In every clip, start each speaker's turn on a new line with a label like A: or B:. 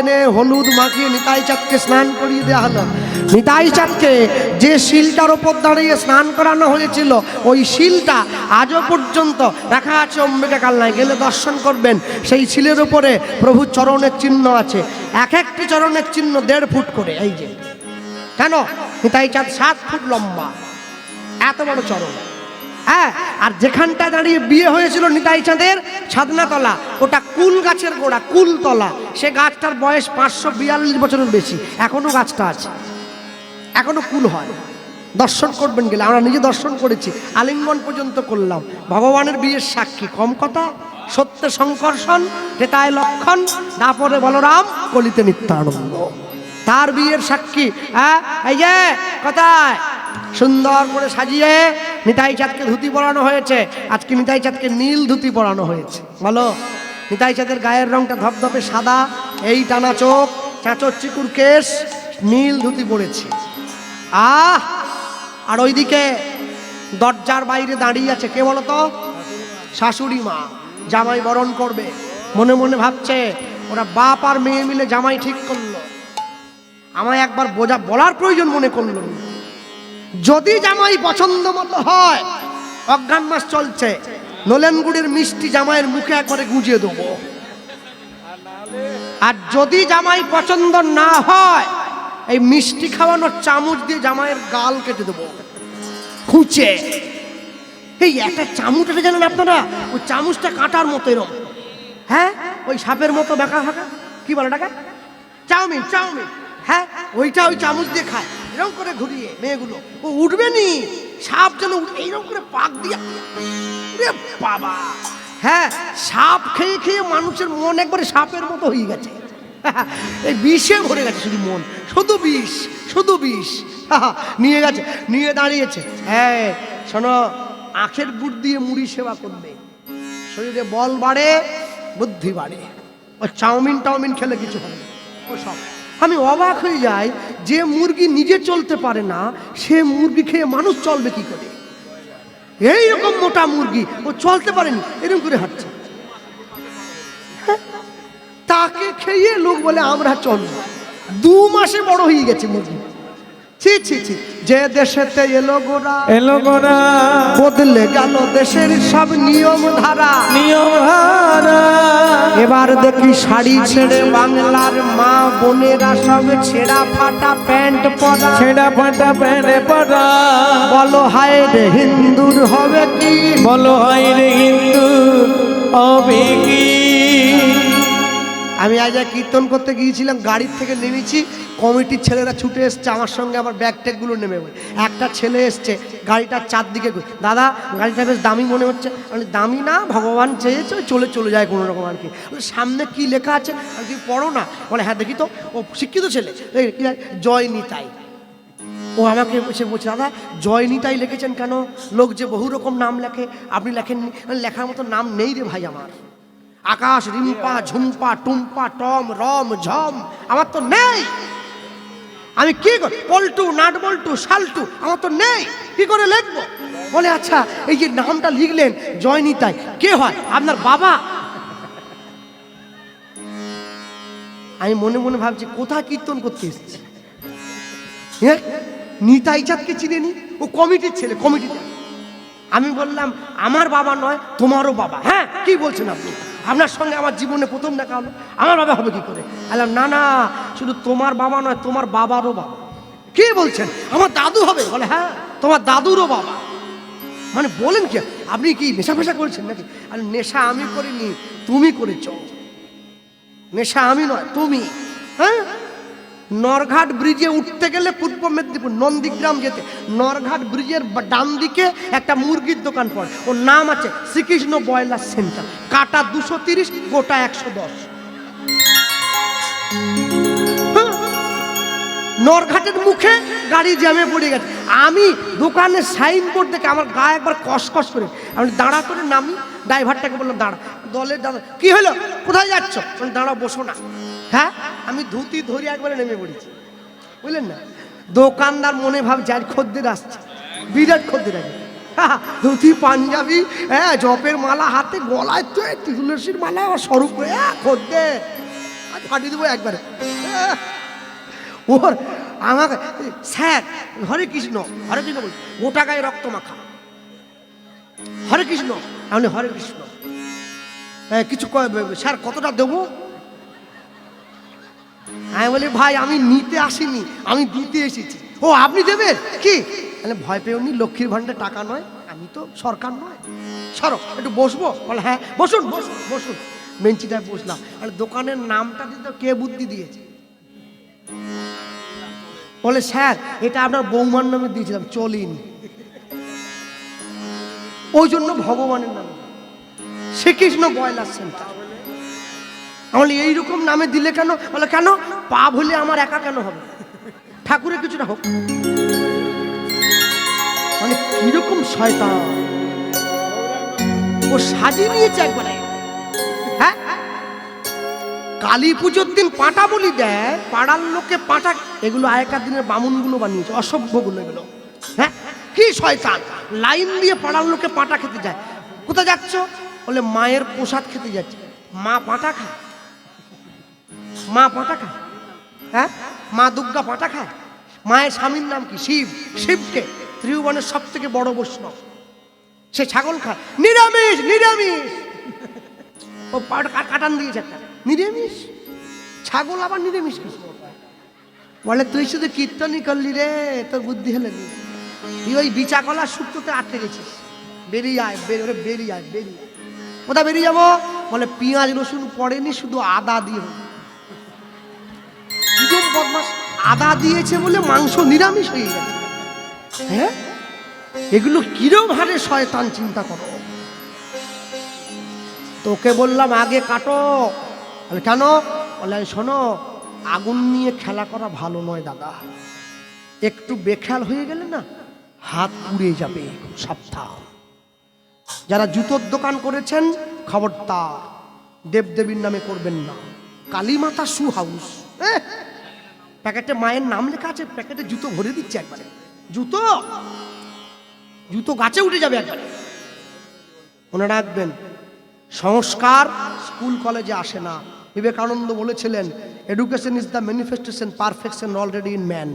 A: এনে হলুদ মাখিয়ে নিতাই চাঁদকে স্নান করিয়ে দেওয়া হলো। নিতাই চাঁদকে যে শিলটার ওপর দাঁড়িয়ে স্নান করানো হয়েছিল ওই শিলটা আজও পর্যন্ত রাখা আছে অম্বিকা কালনায়, গেলে দর্শন করবেন। সেই শিলের উপরে প্রভুর চরণের চিহ্ন আছে, এক একটি চরণের চিহ্ন 1.5 ফুট করে। এই যে কেন, নিতাই চাঁদ 7 ফুট লম্বা, এত বড় চরণ। হ্যাঁ, আর যেখানটা দাঁড়িয়ে বিয়ে হয়েছিল নিতাই চাঁদের ছাদনাতলা, ওটা কুল গাছের গোড়া, কুলতলা। সে গাছটার বয়স 542 বছরের বেশি, এখনো গাছটা আছে, এখনো কুল হয়। দর্শন করবেন গেলে, আমরা নিজে দর্শন করেছি, আলিঙ্গন পর্যন্ত করলাম। ভগবানের বিয়ের সাক্ষী, কম কথা। সত্য সংকর্ষণ, ত্রেতায় লক্ষণ, তারপরে বলরাম, কলিতে নিত্যানন্দ, তার বিয়ের সাক্ষী। হ্যাঁ, এই যে কোথায় সুন্দর করে সাজিয়ে নিতাই চাঁদকে ধুতি পরানো হয়েছে। আজকে নিতাই চাঁদকে নীল ধুতি পরানো হয়েছে। বলো, নিতাই চাঁদের গায়ের রংটা ধপধপে সাদা, এই টানা চোখ, চাঁচর চিকুর কেশ, নীল ধুতি পরেছে। আর ওইদিকে দরজার বাইরে দাঁড়িয়ে আছে কে বলো তো? শাশুড়ি মা। জামাই বরণ করবে, মনে মনে ভাবছে ওরা বাপ আর মেয়ে মিলে জামাই ঠিক করলো, আমায় একবার বলার প্রয়োজন মনে করলো। যদি জামাই পছন্দ মতো হয়, অজ্ঞান মাস চলছে, নলেন গুড়ের মিষ্টি জামাইয়ের মুখে একবারে গুঁজে দেবো। আর যদি জামাই পছন্দ না হয়, এই মিষ্টি খাওয়ানোর চামচ দিয়ে জামাইয়ের গাল কেটে দেবো খুঁচে। এই একটা চামচ এটা জানেন আপনারা, ওই চামচটা কাটার মতো এরকম, হ্যাঁ, ওই সাপের মতো বেঁকা ফাঁকা, কি বলে টাকা, চাউমিন। হ্যাঁ, ওইটা ওই চামচ দিয়ে খায়, এরকম করে ঘুরিয়ে মেয়েগুলো। ও উঠবে নি, সাপ যেন এইরকম করে পাক দিয়া, বাবা। হ্যাঁ, সাপ খেয়ে খেয়ে মানুষের মন একবারে সাপের মতো হয়ে গেছে, এই বিষে ভরে গেছে, শুধু মন, শুধু বিষ। নিয়ে গেছে, নিয়ে দাঁড়িয়েছে। হ্যাঁ শোনো, আখের গুড় দিয়ে মুড়ি সেবা করবে, শরীরে বল বাড়ে, বুদ্ধি বাড়ে। ও চাউমিন খেলে কিছু হবে না, ও সব। আমি অবাক হয়ে যাই, যে মুরগি নিজে চলতে পারে না, সে মুরগি খেয়ে মানুষ চলবে কি করে? এইরকম মোটা মুরগি, ও চলতে পারেনি, এরকম করে হাঁটছে। তাকে খেয়ে লোক বলে আমরা চলবো। 2 মাসে বড় হয়ে গেছে মুরগি। ছি, যে দেশেতে এলো গোরা, বদলে গেল দেশের সব নিয়ম ধারা। এবার দেখি শাড়ি ছেড়ে বাংলার মা বোনেরা সব ছেঁড়া ফাটা প্যান্ট পরা। বলো হায় রে হিন্দুর হবে কি, আমি আজ কীর্তন করতে গিয়েছিলাম, গাড়ির থেকে নেমেছি, কমিটির ছেলেরা ছুটে এসছে আমার সঙ্গে, আমার ব্যাগ ট্যাগগুলো নেমে। একটা ছেলে এসছে, গাড়িটার চারদিকে, দাদা গাড়িটা বেশ দামি মনে হচ্ছে। মানে দামি না, ভগবান চেয়েছে চলে যায় কোনো রকম আর কি। সামনে কি লেখা আছে আর কি পড়ো না? বলে হ্যাঁ দেখি তো। ও শিক্ষিত ছেলে, জয় নিতাই। ও আমাকে এসে বলছে, দাদা জয় নিতাই লিখেছেন কেন? লোক যে বহু রকম নাম লেখে, আপনি লেখেননি। লেখার মতো নাম নেই রে ভাই আমার। আকাশ, রিম্পা, ঝুম্পা, টুম্পা, টম, রম, ঝম, আমার তো নেই। আমি কি করি, পল্টু, নাট বল্টু, শাল্টু, আমার তো নেই, কি করে লিখবো? বলে আচ্ছা, এই যে নামটা লিখলেন জয় নিতাই, কে হয়? আপনার বাবা। আমি মনে মনে ভাবছি কোথায় কীর্তন করতে এসেছি। হ্যাঁ, নিতাই চাঁদকে চিনে নি, ও কমিটির ছেলে, কমিটিতে। আমি বললাম আমার বাবা নয়, তোমারও বাবা। হ্যাঁ, কি বলছেন আপনি? আপনার সঙ্গে আমার জীবনে প্রথম দেখা হলো, আমার বাবা হবে কি করে? বললাম না, শুধু তোমার বাবা নয়, তোমার বাবারও বাবা। কি বলছেন, আমার দাদু হবে? বলে হ্যাঁ, তোমার দাদুরও বাবা। মানে বলেন কি, আপনি কি নেশা ফেশা করেছেন নাকি? আর নেশা আমি করিনি, তুমি করেছ। নেশা আমি নয়, তুমি। হ্যাঁ, নরঘাট ব্রিজে উঠতে গেলে পূর্ব মেদিনীপুর নন্দীগ্রাম যেতে, নরঘাট ব্রিজের ডান দিকে একটা মুরগির দোকান পড়ে, ওর নাম আছে শ্রীকৃষ্ণ ব্রয়লার সেন্টার। কাটা 230, গোটা 110। নরঘাটের মুখে গাড়ি জ্যামে পড়ে গেছে। আমি দোকানের সাইনবোর্ড দেখে আমার গায়ে একবার কসকস করে, আমি দাঁড়া করে নামি, ড্রাইভারটাকে বললাম দাঁড়া। দলের দাদা, কি হলো, কোথায় যাচ্ছ? দাঁড়া, বসো না। হ্যাঁ, আমি ধুতি ধরে একবারে নেমে পড়েছি, বুঝলেন না? দোকানদার মনে ভাবছে আজ খদ্দের আসছে, বিরাট খদ্দের আছে। ধুতি, পাঞ্জাবি, হ্যাঁ, জপের মালা হাতে, গলায় তো তুলসীর মালা, আবার স্বরূপ খদ্দের। আজ ফাটিয়ে দেবো একবারে। ওর আমাকে স্যার হরে কৃষ্ণ বল, গোটা গায়ে রক্ত মাখা হরে কৃষ্ণ। আমি হরে কৃষ্ণ। কিছু স্যার কতটা দেবো? আমি বলি ভাই আমি নিতে আসিনি, আমি দিতে এসেছি। ও আপনি দেবেন কি? ভয় পেওনি, লক্ষ্মীর ভাণ্ডার টাকা নয়, আমি তো সরকার নয়, সরো একটু বসবো। বলে হ্যাঁ বসুন বসুন বসুন। বেঞ্চিটায় বসলাম। আর দোকানের নামটা দিতে কে বুদ্ধি দিয়েছে? বলে স্যার এটা আপনার বৌমার নামে দিয়েছিলাম, চলিন। ওই জন্য ভগবানের নামে শ্রীকৃষ্ণ বয়লার সেন্টার। আমার এইরকম নামে দিলে কেন? বলে কেন? পাপ হলে আমার একা কেন হবে, ঠাকুরের কিছুটা হোক। মানে কিরকম শয়তান! ও সাজিয়ে নিয়েছে একবারে। হ্যাঁ, কালী পুজোর দিন পাঁটা বলি দেয়, পাড়ার লোকে পাঁটা, এগুলো আগেকার দিনের বামুনগুলো বানিয়েছে, অসভ্যগুলো এগুলো। হ্যাঁ, কি শয়তান! লাইন দিয়ে পাড়ার লোকে পাঁটা খেতে যায়। কোথায় যাচ্ছ? বলে মায়ের প্রসাদ খেতে যাচ্ছে। মা পাঁটা খায়? মা পাঁটা খায়? হ্যাঁ, মা দুর্গা পাঁটা খায়? মায়ের স্বামীর নাম কি? শিব। শিবকে ত্রিভুবনের সব থেকে বড় বৈষ্ণব, সে ছাগল খায়। নিরামিষ নিরামিষ। ও কাটান দিয়েছে একটা, নিরামিষ। ছাগল আবার নিরামিষ কি? বলে তুই শুধু কীর্তনই করলি রে, তোর বুদ্ধি হলে নি। তুই ওই বিচা কলার সূত্রতে আটকে গেছিস। বেরিয়ে আয়, বেরিয়ে আয়, বেরিয়ে আয়। কোথায় বেরিয়ে যাবো? বলে পেঁয়াজ রসুন পড়েনি, শুধু আদা দিয়ে। কিরকম বদমাস! আদা দিয়েছে বলে মাংস নিরামিষ হয়ে গেছে। হ্যাঁ, এগুলো কিরম হারে শয়তান, চিন্তা করো। তোকে বললাম আগে কাটো। বলে কেন? বলে শোনো, আগুন নিয়ে খেলা করা ভালো নয় দাদা, একটু বেখেয়াল হয়ে গেলে না হাত পুড়ে যাবে, সাবধান। যারা জুতোর দোকান করেছেন খবরদার, দেবদেবীর নামে করবেন না। কালীমাতা শু হাউস, প্যাকেটে মায়ের নাম লেখা আছে, প্যাকেটে জুতো ভরে দিচ্ছে একবারে। জুতো জুতো গাছে উঠে যাবে একবারে। মনে রাখবেন, সংস্কার স্কুল কলেজে আসে না। বিবেকানন্দ বলেছিলেন, education is the manifestation perfection already in man.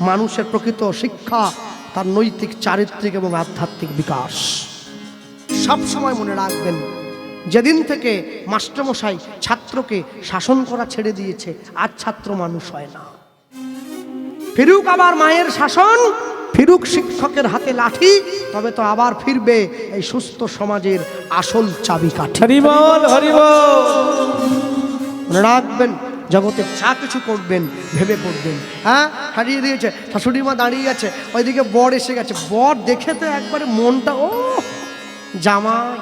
A: মানুষের প্রকৃত শিক্ষা তার নৈতিক, চারিত্রিক এবং আধ্যাত্মিক বিকাশ। সব সময় মনে রাখবেন, যেদিন থেকে মাস্টারমশাই ছাত্রকে শাসন করা ছেড়ে দিয়েছে, আজ ছাত্র মানুষ হয় না। ফিরুক আবার মায়ের শাসন, ফিরুক শিক্ষকের হাতে লাঠি, তবে তো আবার ফিরবে এই সুস্থ সমাজের আসল চাবিকাঠি। হরি বল, হরি বল। মনে রাখবেন, জগতে যা কিছু করবেন ভেবে করবেন। হ্যাঁ, হারিয়ে দিয়েছে, শাশুড়ি মা দাঁড়িয়ে আছে, ওইদিকে বর এসে গেছে। বর দেখে তো একবারে মনটা, ও জামাই,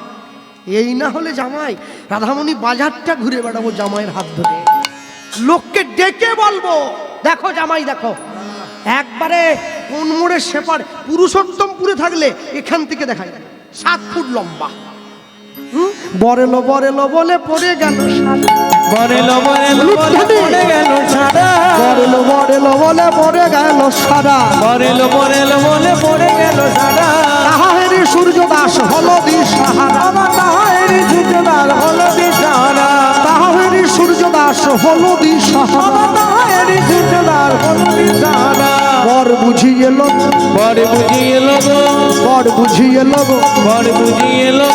A: এই না হলে জামাই। রাধামণি বাজারটা ঘুরে বেড়াবো জামাইয়ের হাত ধরে, লোককে ডেকে বলবো দেখো জামাই দেখো। একবারে কোন মোড়ে সেপার পুরুষোত্তমপুরে থাকলে এখান থেকে দেখা যায় 7 ফুট লম্বা। বরেলো বরেলো বলে পড়ে গেল সাদা, বরেলো বরেলো বলে পড়ে গেল সাদা, বরেলো বরেলো বলে পড়ে গেল সাদা, বরেলো বরেলো বলে পড়ে গেল সাদা। তাহারি সূর্যদাস হলদি সাহারা, তাহারি সূর্যদাস হলদি সাহারা, তাহারি সূর্যদাস হলদি সাহারা, তাহারি সূর্যদাস হলদি সাহারা। বর বুঝিয়ে এলো, বর বুঝিয়ে এলো, বর বুঝিয়ে এলো, বর বুঝিয়ে এলো,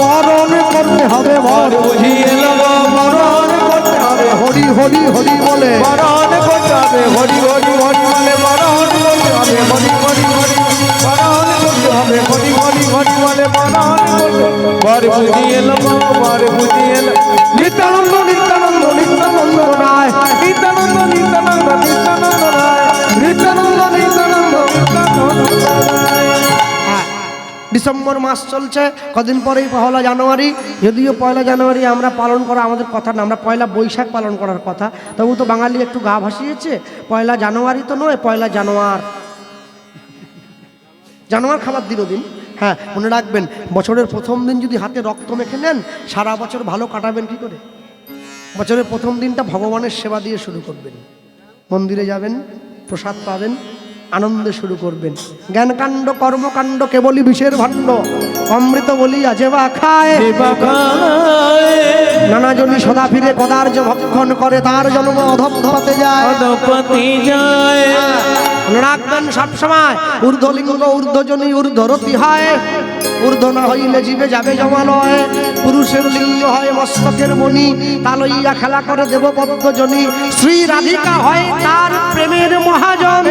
A: বরণ করতে হবে, বর বুঝিয়ে এলো, বরণ করতে হবে। হরি হরি হরি বলে বরণ করতে হবে, হরি হরি হরি বলে বরণ করতে হবে, হরি হরি হরি বরণ করতে হবে, হরি হরি হরি বলে বরণ করতে হবে। বর বুঝিয়ে এলো, বর বুঝিয়ে এলো। নিত্যানন্দ নিত্যানন্দ নিত্যানন্দ রায়, নিত্যানন্দ নিত্যানন্দ নিত্যানন্দ রায়, নিত্যানন্দ নিত্যানন্দ নিত্যানন্দ রায়। ডিসেম্বর মাস চলছে, কদিন পরেই 1 জানুয়ারি। যদিও 1 জানুয়ারি আমরা পালন করা আমাদের কথা না, আমরা 1 বৈশাখ পালন করার কথা। তবু তো বাঙালি একটু গা ভাসিয়েছে। 1 জানুয়ারি তো নয়, 1 জানোয়ার। জানোয়ার খাবার দিন। হ্যাঁ, মনে রাখবেন, বছরের প্রথম দিন যদি হাতে রক্ত মেখে নেন, সারা বছর ভালো কাটাবেন কি করে? বছরের প্রথম দিনটা ভগবানের সেবা দিয়ে শুরু করবেন। মন্দিরে যাবেন, প্রসাদ পাবেন, আনন্দে শুরু করবেন। জ্ঞানকাণ্ড কর্মকাণ্ড কেবলই বিষের ভাণ্ড, অমৃত বলিয়া যেবা খায় নানাজনী সদা ফিরে কদার্য ভক্ষণ করে, তার জন্ম অধঃপতে যায়। রাখবেন সবসময় ঊর্ধ্বলিঙ্গ ঊর্ধ্বজনী ঊর্ধ্বরতি হয়, ঊর্ধ্ব না হইলে জীবে যাবে জমালয়। পুরুষের লিঙ্গ হয় মস্তকের মণি, তা লইয়া খেলা করে দেবপদ্মজনী। শ্রী রাধিকা হয় তার প্রেমের মহাজন,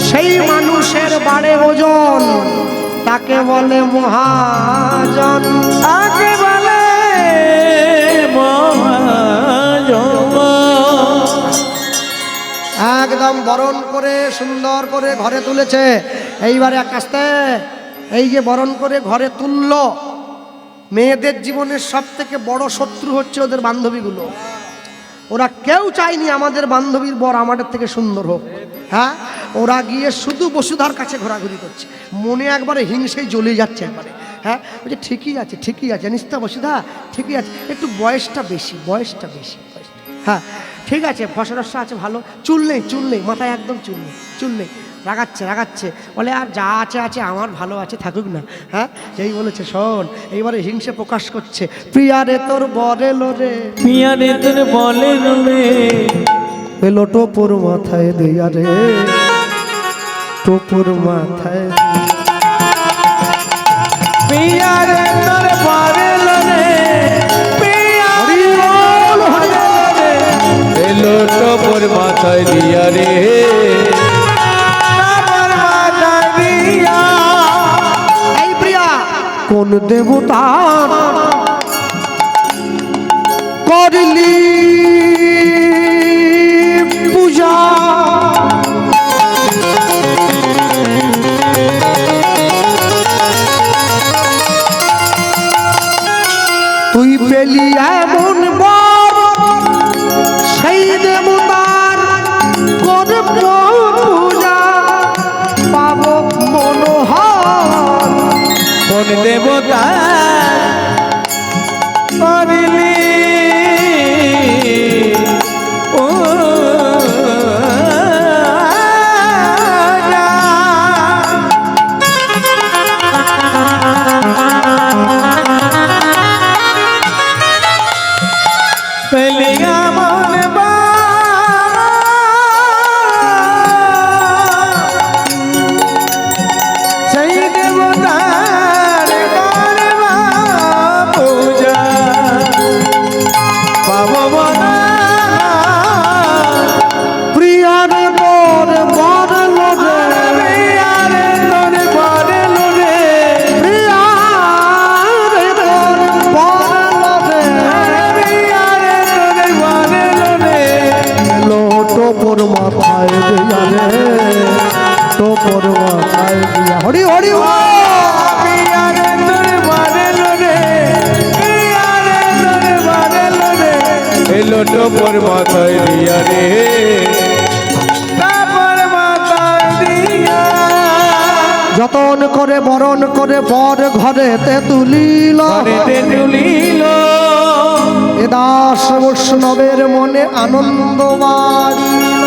A: সেই মানুষের বাড়ে ওজন, তাকে বলে মহাজন, তাকে বলে মহাজন। একদম বরণ করে সুন্দর করে ঘরে তুলেছে। এইবারে এক আস্তে এই যে বরণ করে ঘরে তুললো, মেয়েদের জীবনের সব থেকে বড় শত্রু হচ্ছে ওদের বান্ধবীগুলো। ওরা কেউ চায়নি আমাদের বান্ধবীর বর আমাদের থেকে সুন্দর হোক। হ্যাঁ, ওরা গিয়ে শুধু বসুধার কাছে ঘোরাঘুরি করছে, মনে একবারে হিংসেই জ্বলে যাচ্ছে একবারে। হ্যাঁ, বলছে ঠিকই আছে ঠিকই আছে, জানিস তো বসুধা ঠিকই আছে, একটু বয়সটা বেশি। হ্যাঁ ঠিক আছে, ফসরসা আছে ভালো, চুল নেই মাথায় একদম চুল নেই। রাগাচ্ছে বলে আর যা আছে আমার ভালো আছে, থাকুক না। হ্যাঁ, যেই বলেছে শোন, এইবারে হিংসে প্রকাশ করছে। প্রিয়ারে তোর বরে লোরে, প্রিয়ারে তোর বলে লোরে, এলো টোপর মাথায় দিয়া রে, টোপর মাথায় প্রিয়ারে তোর বরে লোরে, এলো টোপর মাথায় দিয়া রে, কোন দেবতা করলি পূজা, তুই পেলি এমন বর, সেই দেবতার করব পূজা, পাব মনোহর। কোন দেবতা করলি ও পেলিয়া মন বা সেই দেবতা হরি হরি এলো টোপর মাথায় দিয়া রে, যতন করে বরণ করে বর ঘরেতে তুলিল, এ দাস বৈষ্ণবের মনে আনন্দ বাড়িল,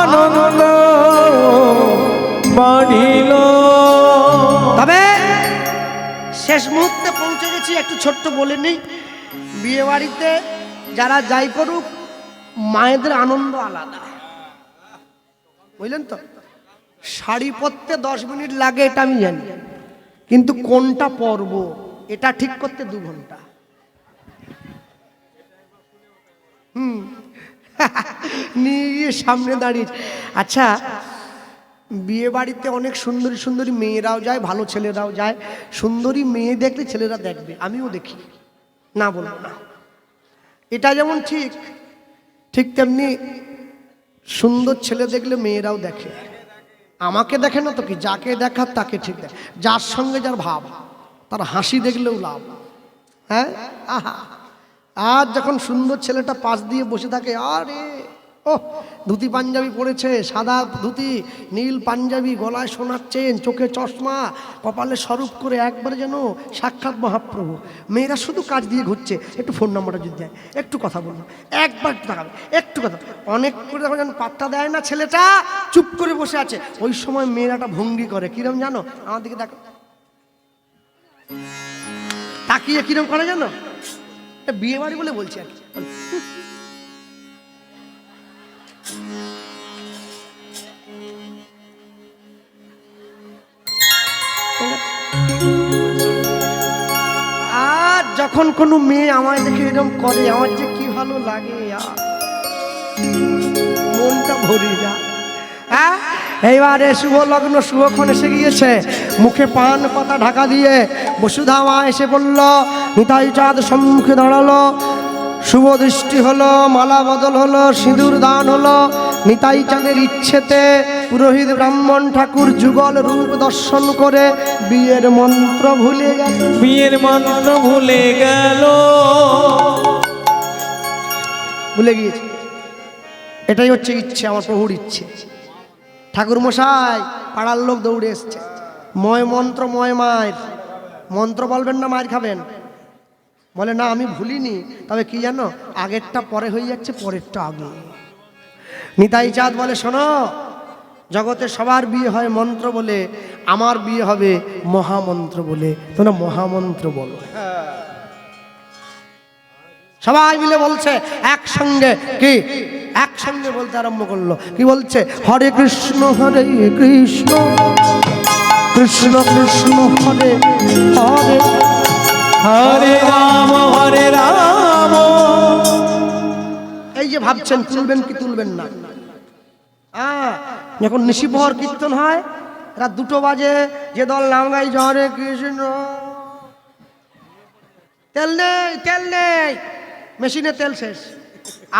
A: আনন্দ বাড়িল। তবে শেষ মুহূর্তে পৌঁছে গেছি, একটু ছোট্ট বলে নেই, বিয়ে বাড়িতে যারা যাই করুক মায়েদের আনন্দ আলাদা, বুঝলেন তো। শাড়ি পরতে 10 মিনিট লাগে এটা আমি জানি, কিন্তু কোনটা পরব এটা ঠিক করতে 2 ঘন্টা। নিয়ে সামনে দাঁড়িয়ে। আচ্ছা, বিয়ে বাড়িতে অনেক সুন্দরী সুন্দরী মেয়েরাও যায়, ভালো ছেলেরাও যায়। সুন্দরী মেয়ে দেখলে ছেলেরা দেখবে, আমিও দেখি, না বলবো না। এটা যেমন ঠিক তেমনি সুন্দর ছেলে দেখলে মেয়েরাও দেখে। আমাকে দেখে না তো কি, যাকে দেখার তাকে ঠিক দেখে, যার সঙ্গে যার ভাব, তার হাসি দেখলেও লাভ। হ্যাঁ, আহা, আর যখন সুন্দর ছেলেটা পাশ দিয়ে বসে থাকে, আরে ও ও ধুতি পাঞ্জাবি পরেছে, সাদা ধুতি, নীল পাঞ্জাবি, গলায় সোনার চেন, চোখে চশমা, কপালে স্বরূপ করে একবারে যেন সাক্ষাৎ মহাপ্রভু। মেয়েরা শুধু কাজ দিয়ে ঘুরছে, একটু ফোন নাম্বারটা যদি দেয়, একটু কথা বলবো, একবার তাকাবে, একটু কথা, অনেক করে দেখো যেন পাত্তা দেয় না, ছেলেটা চুপ করে বসে আছে। ওই সময় মেয়েরাটা ভঙ্গি করে কিরম জানো, আমার দিকে দেখো, তাকিয়ে কিরম করে জানো, বিয়ে বাড়ি বলে বলছি আর কি। আর যখন কোনো মেয়ে আমায় দেখে এরকম করে, আমার যে কি ভালো লাগে, মনটা ভরে যায়। হ্যাঁ, এইবারে শুভ লগ্ন শুভক্ষণ এসে গিয়েছে, মুখে পান পাতা ঢাকা দিয়ে বসুধা মা এসে বলল, নিতাই চাঁদ সম্মুখে দাঁড়ালো, শুভ দৃষ্টি হলো, মালা বদল হলো, সিঁদুর দান হলো। নিতাই চাঁদের ইচ্ছেতে পুরোহিত ব্রাহ্মণ ঠাকুর যুগল রূপ দর্শন করে বিয়ের মন্ত্র ভুলে গেল,
B: বিয়ের মন্ত্র ভুলে গেল,
A: ভুলে গিয়েছে। এটাই হচ্ছে ইচ্ছে, আমার প্রভুর ইচ্ছে। ঠাকুর মশাই, পাড়ার লোক দৌড়ে এসছে, ময় মন্ত্র, ময় মায়ের মন্ত্র বলবেন না মায়ের খাবেন? বলে না আমি ভুলিনি, তবে কি জানো, আগেরটা পরে হয়ে যাচ্ছে, পরেরটা আগে। নিতাই চাঁদ বলে, শোনো, জগতে সবার বিয়ে হয় মন্ত্র বলে, আমার বিয়ে হবে মহামন্ত্র বলে, তোমরা মহামন্ত্র বলো। সবাই মিলে বলছে একসঙ্গে, কি একসঙ্গে বলতে আরম্ভ করলো, কি বলছে, হরে কৃষ্ণ হরে কৃষ্ণ কৃষ্ণ কৃষ্ণ হরে হরে
B: হরে রাম হরে রাম।
A: এই যে ভাবছেন তুলবেন কি তুলবেন না, যখন নিশিপহর কীর্তন হয়, রাত 2টো বাজে, যে দল নাম গাই হরে কৃষ্ণ, তেল নেই, তেল নেই, মেশিনে তেল শেষ।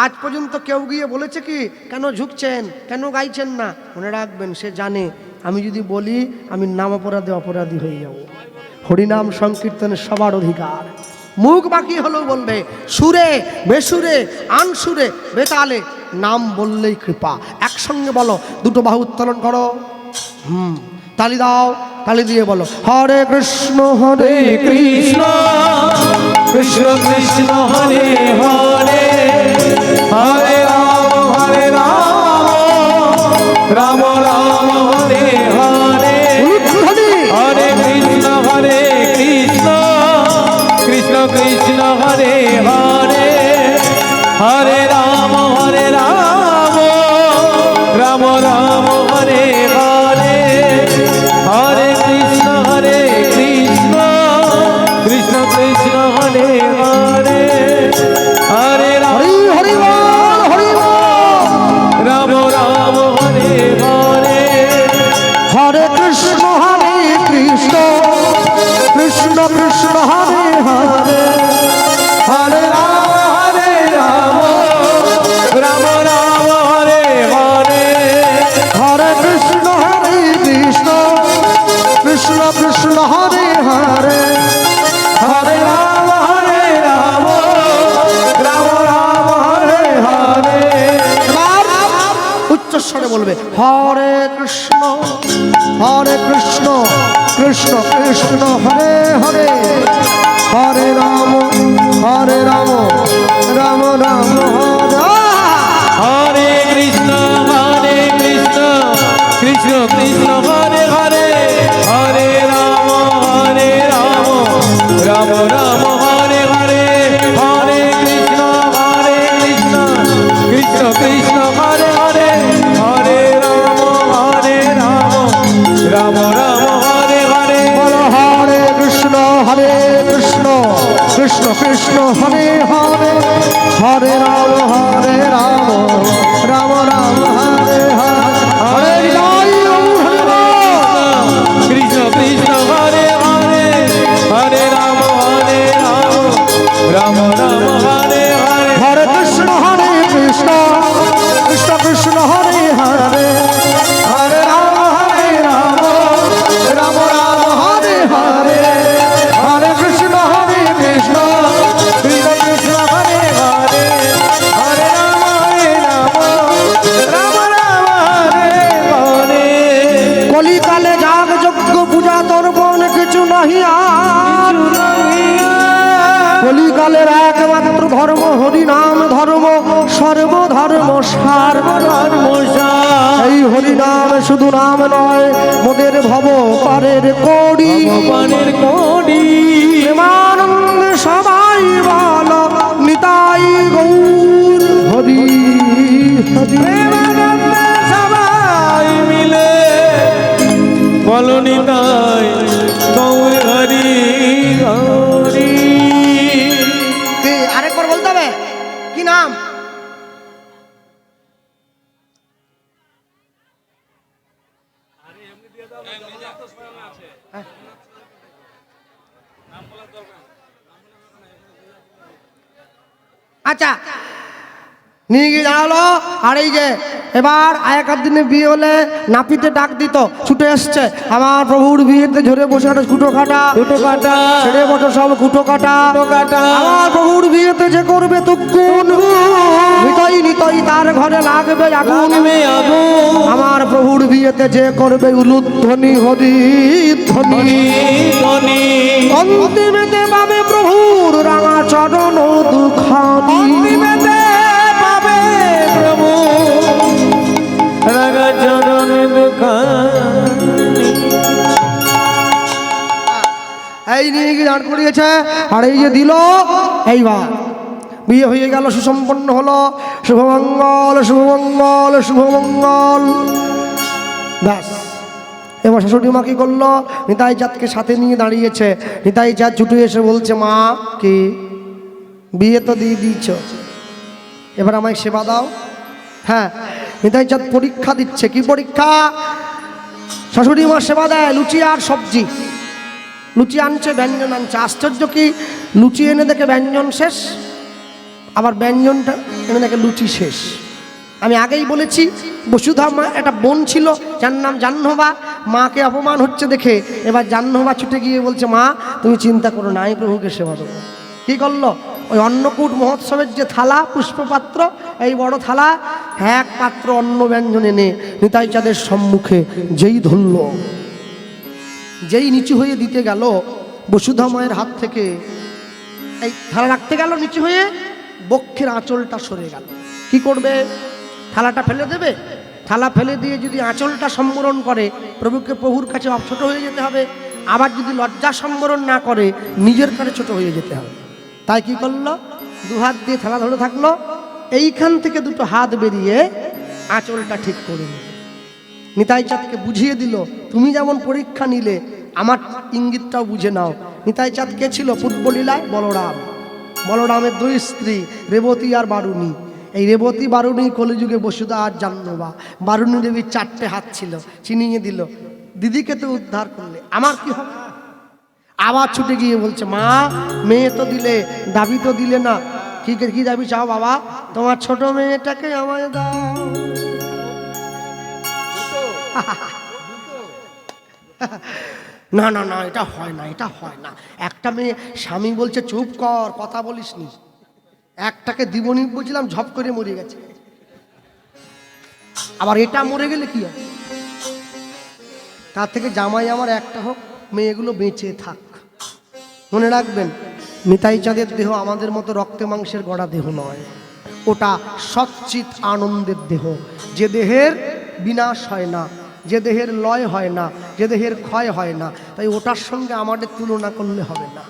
A: আজ পর্যন্ত কেউ গিয়ে বলেছে কি, কেন ঝুঁকছেন, কেন গাইছেন না? মনে রাখবেন, সে জানে আমি যদি বলি আমি নাম অপরাধে অপরাধী হয়ে যাব। হরিনাম সংকীর্তনে সবার অধিকার, মুখ বাকি হলেও বলবে, সুরে বেসুরে আনসুরে বেতালে নাম বললেই কৃপা। একসঙ্গে বলো, 2টো বাহু উত্তোলন করো, তালি দাও, তালি দিয়ে বলো, হরে কৃষ্ণ হরে
B: কৃষ্ণ কৃষ্ণ কৃষ্ণ হরে হরে হরে রাম রাম রাম হরে হরে হরে কৃষ্ণ কৃষ্ণ কৃষ্ণ হরে হরে হরে রাম রাম রাম হরে হরে হরে কৃষ্ণ কৃষ্ণ কৃষ্ণ হরে হরে হরে রাম
A: হরি বল, হরি বল।
B: রাম রাম হরে হরে
A: হরে কৃষ্ণ কৃষ্ণ কৃষ্ণ কৃষ্ণ হরে হরে
B: হরে রাম রাম রাম হরে হরে
A: হরে কৃষ্ণ কৃষ্ণ কৃষ্ণ কৃষ্ণ হরে হরে
B: হরে রাম রাম রাম হরে হরে।
A: উচ্চস্বরে বলবে, হরে কৃষ্ণ কৃষ্ণ কৃষ্ণ হরে হরে হরে রাম রাম রাম হরে।
B: হরে কৃষ্ণ কৃষ্ণ কৃষ্ণ হরে হরে হরে রাম রাম রাম হরে হরে হরে কৃষ্ণ কৃষ্ণ কৃষ্ণ হরে হরে হরে রাম রাম রাম হরে হরে।
A: বলো, হরে কৃষ্ণ কৃষ্ণ কৃষ্ণ হরে হরে হরে রাম রাম রাম হরে হরে হরে
B: কৃষ্ণ কৃষ্ণ হরে হরে হরে রাম রাম রাম হরে হরে
A: হরে কৃষ্ণ কৃষ্ণ কৃষ্ণ হরে হরে হরে রাম রাম রাম হরে হরে হরে কৃষ্ণ কৃষ্ণ
B: কৃষ্ণ কৃষ্ণ হরে হরে হরে রাম
A: নহিয়া কলিকালের একমাত্র ধর্ম হরিনাম ধর্ম সর্বধর্ম সার। এই হরিনাম শুধু নাম নয়, মোদের ভব পারের কোড়ি। প্রেমানন্দে সবাই বল নিতাই গৌর হরি হরি।
B: সবাই মিলে বলো নিতাই গৌর হরি হরি।
A: কি আরেকবার বলতে হবে? কি নাম? আচ্ছা, নিয়ে গিয়ে দাঁড়ালো। আর এই যে এবার আগেকার দিনে বিয়ে হলে নাপিতে ডাক দিত, ছুটে এসছে আমার প্রভুর বিয়েতে ঝরে বসে একটা কুটো কাটা ছেড়ে বসে সব কুটো কাটা। আমার প্রভুর বিয়েতে যে করবে তুকুন, নিতই নিতই তার ঘরে লাগবে আগুন। আমার প্রভুর বিয়েতে যে করবে উলুধ্বনি হরিধ্বনি। অন্তিমেতে পাবে প্রভুর রাঙা চরণ দুখানি। এই নিয়ে গিয়ে দাঁড় করিয়েছে। আর এই যে দিল, এইবার বিয়ে হয়ে গেল, সুসম্পন্ন হলো। শুভমঙ্গল শুভমঙ্গল শুভমঙ্গল। ব্যাস, এবার শাশুড়ি মা কি করলো? নিতাই চাঁদকে সাথে নিয়ে দাঁড়িয়েছে। নিতাই চাঁদ ছুটে এসে বলছে, মা কি বিয়ে তো দিয়ে দিয়েছ, এবার আমায় সেবা দাও। হ্যাঁ, নিতাই চাঁদ পরীক্ষা দিচ্ছে। কি পরীক্ষা? শাশুড়ি মা সেবা দেয় লুচি আর সবজি। লুচি আনছে, ব্যঞ্জন আনছে। আশ্চর্য কি, লুচি এনে দেখে ব্যঞ্জন শেষ, আবার ব্যঞ্জনটা এনে দেখে লুচি শেষ। আমি আগেই বলেছি, বসুধা মা একটা বোন ছিল যার নাম জাহ্নবা। মাকে অপমান হচ্ছে দেখে এবার জাহ্নবা ছুটে গিয়ে বলছে, মা তুমি চিন্তা করো না, আমি প্রভুকে সেবা দেবো। কী করলো? ওই অন্নকূট মহোৎসবের যে থালা, পুষ্পপাত্র, এই বড় থালা, এক পাত্র অন্ন ব্যঞ্জন এনে নিতাই চাঁদের সম্মুখে যেই ধরল, যেই নিচু হয়ে দিতে গেল, বসুধা মায়ের হাত থেকে এই থালা রাখতে গেল নিচু হয়ে, বক্ষের আঁচলটা সরে গেল। কি করবে? থালাটা ফেলে দেবে? থালা ফেলে দিয়ে যদি আঁচলটা সম্বরণ করে, প্রভুর কাছে ছোট হয়ে যেতে হবে। আবার যদি লজ্জা সম্বরণ না করে, নিজের কাছে ছোট হয়ে যেতে হবে। তাই কি করলো? দু হাত দিয়ে থালা ধরে থাকলো, এইখান থেকে দুটো হাত বেরিয়ে আঁচলটা ঠিক করে নিল। নিতাই চাঁদকে বুঝিয়ে দিল, তুমি যেমন পরীক্ষা নিলে আমার ইঙ্গিতটাও বুঝে নাও। নিতাই চাঁদ কে ছিল পূর্বলীলায়? বলরাম। বলরামের দুই স্ত্রী, রেবতী আর বারুণী। এই রেবতী বারুণী কলিযুগে বসুধা আর জাহ্নবা। বারুণী দেবীর 4টে হাত ছিল, চিনিয়ে দিল, দিদিকে তো উদ্ধার করলে, আমার কি হবে? আবার ছুটে গিয়ে বলছে, মা মেয়ে তো দিলে, দাবি তো দিলে না, কি দাবি চাও বাবা? তোমার ছোট মেয়েটাকে আমায় দাও। না না না, এটা হয় না, এটা হয় না। একটা মেয়ে, স্বামী বলছে চুপ কর, কথা বলিস নি। একটাকে দিবনি বলছিলাম, ঝপ করে মরে গেছে। আবার এটা মরে গেলে কি হয়? তার থেকে জামাই আমার একটা হোক, মেয়েগুলো বেঁচে থাক। মনে রাখবেন, নিতাই চাঁদের দেহ আমাদের মতো রক্তে মাংসের গড়া দেহ নয়, ওটা সচ্চিত আনন্দের দেহ। যে দেহের বিনাশ হয় না, যে দেহের লয় হয় না, যে দেহের ক্ষয় হয় না, তাই ওটার সঙ্গে আমাদের তুলনা করলে হবে না।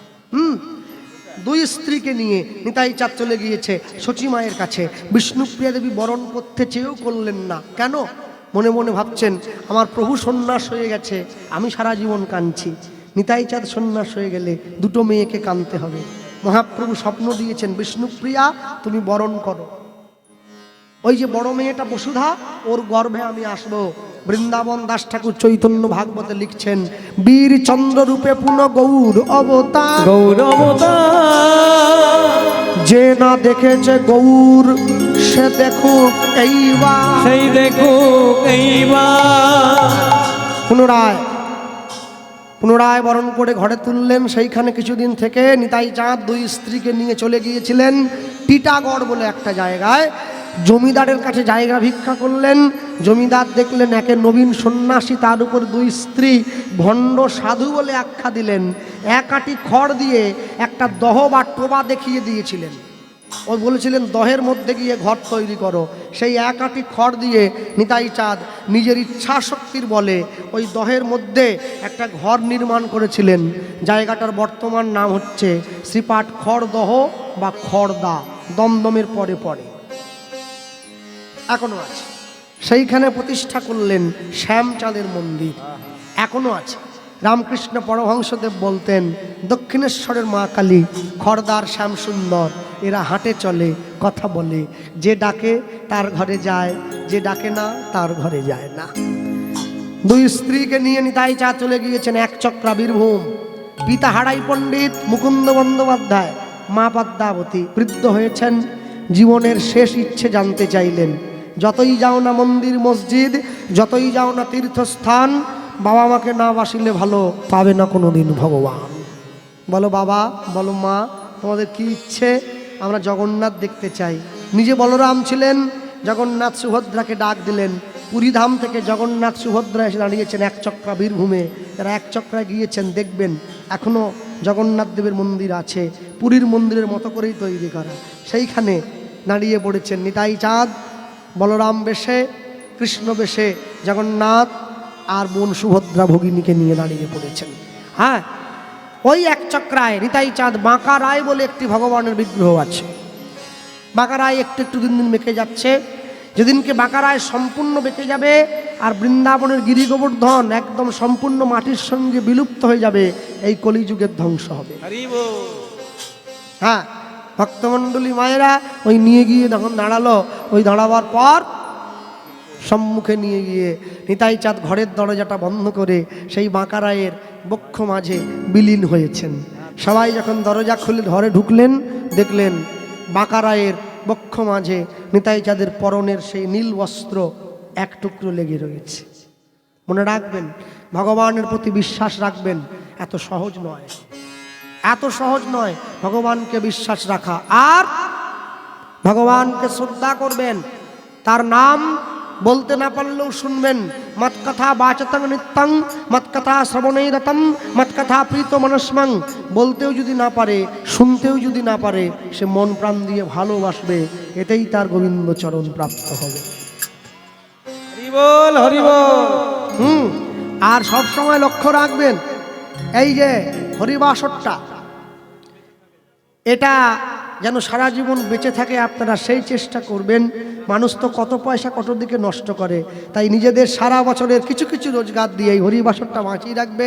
A: দুই স্ত্রীকে নিয়ে নিতাই চাঁদ চলে গিয়েছে শচী মায়ের কাছে। বিষ্ণুপ্রিয়া দেবী বরণ করতে চেয়েও করলেন না। কেন? মনে মনে ভাবছেন, আমার প্রভু সন্ন্যাস হয়ে গেছে, আমি সারা জীবন কাঁদছি। নিতাই চাঁদ সন্ন্যাস হয়ে গেলে দুটো মেয়েকে কাঁদতে হবে। মহাপ্রভু স্বপ্ন দিয়েছেন, বিষ্ণুপ্রিয়া তুমি বরণ করো। ওই যে বড় মেয়েটা বসুধা, ওর গর্ভে আমি আসবো। বৃন্দাবন দাস ঠাকুর চৈতন্য ভাগবতে লিখছেন, বীর চন্দ্র রূপে পুনঃ গৌর অবতার।
B: গৌর অবতার
A: যে না দেখেছে গৌর, সে দেখুক এইবার,
B: সেই দেখুক এইবার।
A: পুনরায় বরণ করে ঘরে তুললেন। সেইখানে কিছুদিন থেকে নিতাই চাঁদ দুই স্ত্রীকে নিয়ে চলে গিয়েছিলেন টিটাগড় বলে একটা জায়গায়। জমিদারের কাছে জায়গা ভিক্ষা করলেন। জমিদার দেখলেন একে নবীন সন্ন্যাসী, তার উপর দুই স্ত্রী, ভণ্ড সাধু বলে আখ্যা দিলেন। এক আঁটি খড় দিয়ে একটা দহ বা টোবা দেখিয়ে দিয়েছিলেন। ওই বলেছিলেন দহের মধ্যে গিয়ে ঘর তৈরি করো। সেই এক আঁটি খড় দিয়ে নিতাই চাঁদ নিজের ইচ্ছা শক্তির বলে ওই দহের মধ্যে একটা ঘর নির্মাণ করেছিলেন। জায়গাটার বর্তমান নাম হচ্ছে শ্রীপাঠ খড়দহ বা খড়দা, দমদমের পরে পরে এখনো আছে। সেইখানে প্রতিষ্ঠা করলেন শ্যামচাঁদের মন্দির, এখনো আছে। রামকৃষ্ণ পরমহংসদেব বলতেন দক্ষিণেশ্বরের মা কালী, খড়দার শ্যামসুন্দর, এরা হাঁটে চলে, কথা বলে, যে ডাকে তার ঘরে যায়, যে ডাকে না তার ঘরে যায় না। দুই স্ত্রীকে নিয়ে নিতাই চাঁদ চলে গিয়েছেন একচক্রা বীরভূম। পিতা হারাই পণ্ডিত মুকুন্দ বন্দ্যোপাধ্যায়, মা পদ্মাবতী বৃদ্ধ হয়েছেন। জীবনের শেষ ইচ্ছে জানতে চাইলেন। যতই যাও না মন্দির মসজিদ, যতই যাও না তীর্থস্থান, বাবা মাকে না বাসিলে ভালো পাবে না কোনো দিন ভগবান। বলো বাবা, বলো মা, তোমাদের কি ইচ্ছে? আমরা জগন্নাথ দেখতে চাই। নিজে বলরাম ছিলেন, জগন্নাথ সুভদ্রাকে ডাক দিলেন। পুরীধাম থেকে জগন্নাথ সুভদ্রা এসে দাঁড়িয়েছেন একচক্রা বীরভূমে। যারা একচক্রায় গিয়েছেন দেখবেন এখনও জগন্নাথ দেবের মন্দির আছে, পুরীর মন্দিরের মতো করেই তৈরি করা। সেইখানে দাঁড়িয়ে পড়েছেন নিতাই চাঁদ, বলরাম বেশে, কৃষ্ণ বেশে, জগন্নাথ আর বোন সুভদ্রা ভগিনীকে নিয়ে দাঁড়িয়ে পড়েছেন। হ্যাঁ, ওই একচক্রায় নিতাই চাঁদ বাঁকা রায় বলে একটি ভগবানের বিগ্রহ আছে। বাঁকা রায় একটু একটু দিন দিন বেঁকে যাচ্ছে। যেদিনকে বাঁকা রায় সম্পূর্ণ বেঁকে যাবে আর বৃন্দাবনের গিরি গোবর্ধন একদম সম্পূর্ণ মাটির সঙ্গে বিলুপ্ত হয়ে যাবে, এই কলিযুগের ধ্বংস হবে। হ্যাঁ, ভক্তমণ্ডলী মায়েরা ওই নিয়ে গিয়ে যখন দাঁড়ালো, ওই দাঁড়াবার পর সম্মুখে নিয়ে গিয়ে নিতাই চাঁদ ঘরের দরজাটা বন্ধ করে সেই বাঁকা রায়ের বক্ষ মাঝে বিলীন হয়েছেন। সবাই যখন দরজা খুলে ঘরে ঢুকলেন, দেখলেন বাঁকা রায়ের বক্ষ মাঝে নিতাই চাঁদের পরনের সেই নীল বস্ত্র এক টুকরো লেগে রয়েছে। মনে রাখবেন, ভগবানের প্রতি বিশ্বাস রাখবেন, এত সহজ নয়, এত সহজ নয় ভগবানকে বিশ্বাস রাখা। আর ভগবানকে শ্রদ্ধা করবেন, তার নাম বলতে না পারলেও শুনবেন। মৎকথা বাচতং নিত্যং, মৎকথা শ্রবণেই রতম, মৎকথা প্রীত মনস্মং। বলতেও যদি না পারে, শুনতেও যদি না পারে, সে মন প্রাণ দিয়ে ভালোবাসবে, এতেই তার গোবিন্দ চরণ প্রাপ্ত হবে।
B: হরি বল, হরি বল।
A: আর সব সময় লক্ষ্য রাখবেন, এই যে হরিবাসরটা, এটা যেন সারা জীবন বেঁচে থাকে, আপনারা সেই চেষ্টা করবেন। মানুষ তো কত পয়সা কত দিকে নষ্ট করে, তাই নিজেদের সারা বছরের কিছু কিছু রোজগার দিয়ে এই হরিবাসরটা বাঁচিয়ে রাখবে।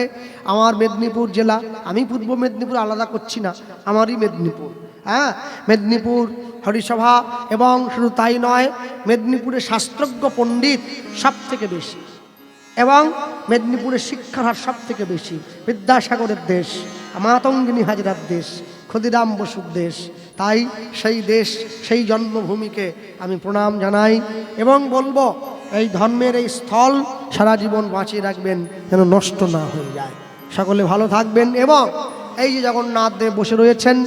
A: আমার মেদিনীপুর জেলা, আমি পূর্ব মেদিনীপুর আলাদা করছি না, আমারই মেদিনীপুর। হ্যাঁ, মেদিনীপুর হরিসভা, এবং শুধু তাই নয়, মেদিনীপুরে শাস্ত্রজ্ঞ পণ্ডিত সব থেকে বেশি, এবং মেদিনীপুরের শিক্ষার হার সব থেকে বেশি। বিদ্যাসাগরের দেশ, মাতঙ্গিনী হাজরার দেশ, ক্ষুদিরাম বসুর দেশ। তাই সেই দেশ, সেই জন্মভূমিকে আমি প্রণাম জানাই এবং বলবো এই ধর্মের এই স্থল সারা জীবন বাঁচিয়ে রাখবেন, যেন নষ্ট না হয়ে যায়। সকলে ভালো থাকবেন। এবং এই যে জগন্নাথ দেব বসে রয়েছেন,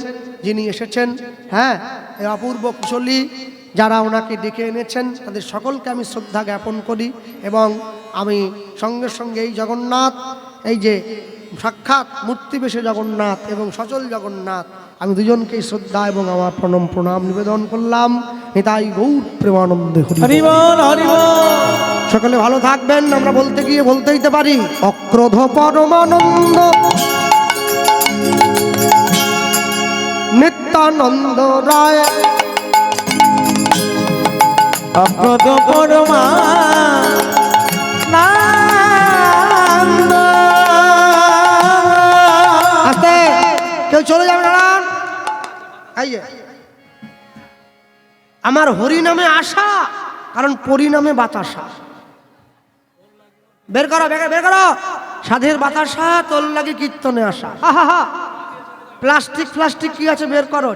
A: যিনি এসেছেন, হ্যাঁ, এই অপূর্ব কুশলী যারা ওনাকে ডেকে এনেছেন, তাদের সকলকে আমি শ্রদ্ধা জ্ঞাপন করি। এবং আমি সঙ্গে সঙ্গে এই জগন্নাথ, এই যে সাক্ষাৎ মূর্তি বেশে জগন্নাথ এবং সচল জগন্নাথ, আমি দুজনকেই শ্রদ্ধা এবং আমার প্রণাম নিবেদন করলাম। নিতাই গৌর প্রেমানন্দে হরি বল, হরি বল। সকলে ভালো থাকবেন। আমরা বলতে গিয়ে বলতে দিতে পারি, অক্রোধ পরমানন্দ নিত্যানন্দ রায়,
B: অক্রোধ পরমানন্দ।
A: আস্তে, কেউ চলে যাবে না। এই যে আমার হরি নামে আশা, কারণ পরিণামে বাতাসা। বের করো, বের করো, সাধের বাতাসা তোর লাগে কীর্তনে আসা। প্লাস্টিক কি আছে বের করো।